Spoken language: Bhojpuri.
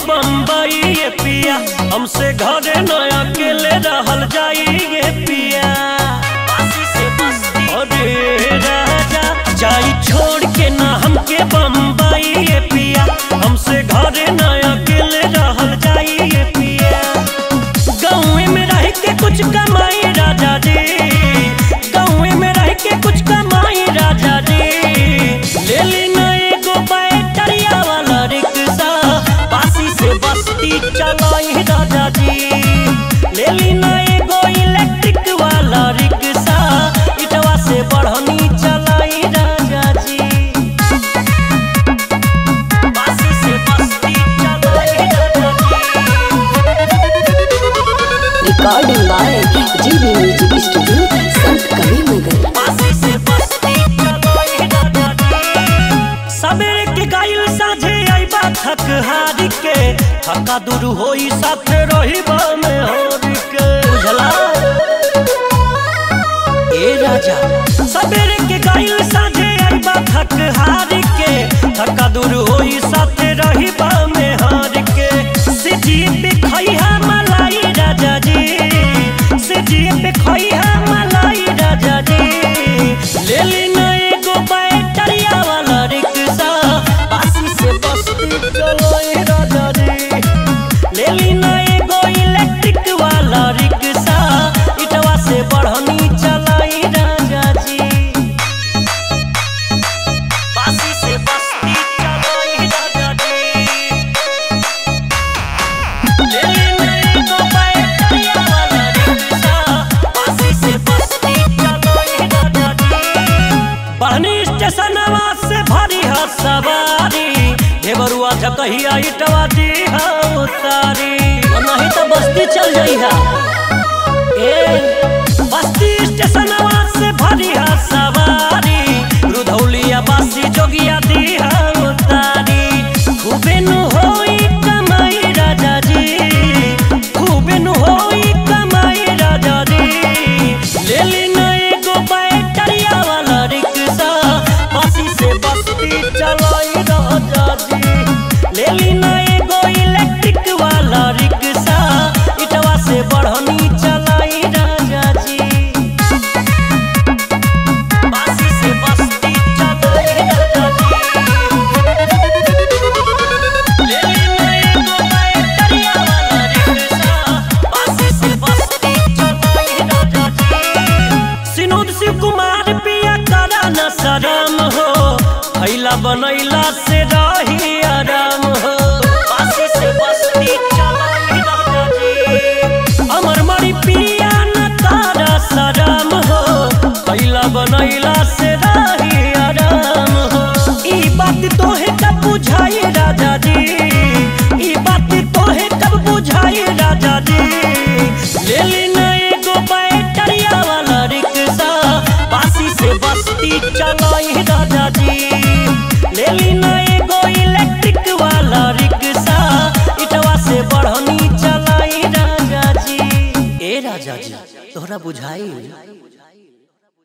बम्बई ये पिया हमसे घरे न अकेले रहल जाई ये पिया। अरे राजा जाई छोड़ के ना हमके बम्बई ये पिया हमसे घरे न अकेले रहल जाई ये पिया। गाँव में रह के कुछ कमाई राजा जी, गाँव में रह के कुछ कमाई राजा जी। ले ली ना एगो बैटरिया वाला रिक्शा बासी से बस्ती चलाई राजा जी। ले ली ना एगो इलेक्ट्रिक वाला रिक्शा इटवा से बढ़नी चलाई राजा जी। बासी से बस्ती चलाई राजा जी। Recording by GB music studio Sant Kabirnagar. बासी से बस्ती चलाई राजा जी। सवेरे के गाइल साझे आइबा थक हार के थका दूर होई साथे रहिबा में हार के बुझला ए राजा। सवेरे के गाइल साझे आइबा थक हार के थका दूर होई साथे रहिबा में हार के। सिजी पे खइहा मलाई राजा जी, सिजी पे खइहा मलाई राजा जी। ले ली ना एगो बैटरिया वाला रिक्शा बासी से बस्ती चलाई राजा जी। ले ली ना एगो इलेक्ट्रिक वाला रिक्शा इटवा से बढ़नी चलाई राजा जी। बासी से बस्ती चलाई राजा जी। ले ली ना एगो बैटरिया वाला रिक्शा बासी से बस्ती चलाई राजा जी। बढ़नी स्टेशनवा से भरी ह सवारी ढेबरुआ झकहिया इटवा दी उतारी नहीं तो बस्ती चल जाई है। बस्ती स्टेशनवा से भरी है सवारी रुधौलिया बासी जोगिया दी उतारी। खूबे नु होई कमाई राजा जी, खूबे नु होई कमाई राजा जी। ले ली ना एगो बैटरिया वाला रिक्शा बासी से बस्ती चलाई राजा जी। ले ली ना एगो इलेक्ट्रिक वाला रिक्शा इटवा से बढ़नी चलाई राजा जी। बासी से बस्ती चलाई राजा जी। ले ली ना एगो बैटरिया वाला रिक्शा बासी से बस्ती चलाई राजा जी। सिनोद शिव कुमार पिया करा न शरम हो खैला बनैला से रही आराम हो। बासी से बस्ती चलाई राजा जी। अमर मरी पिया न तारा शरम हो खैला बनैला से रही आराम हो। ई बात तोहे कब बुझाई राजा जी, ई बात तोहे कब बुझाई राजा जी। ले ली ना एगो बैटरिया वाला रिक्शा बासी से बस्ती चलाई राजा जी। ले ली ना एगो इलेक्ट्रिक वाला रिक्शा इटवा से बढ़नी चलाई राजा जी। ए राजा जी तोहरा बुझाई।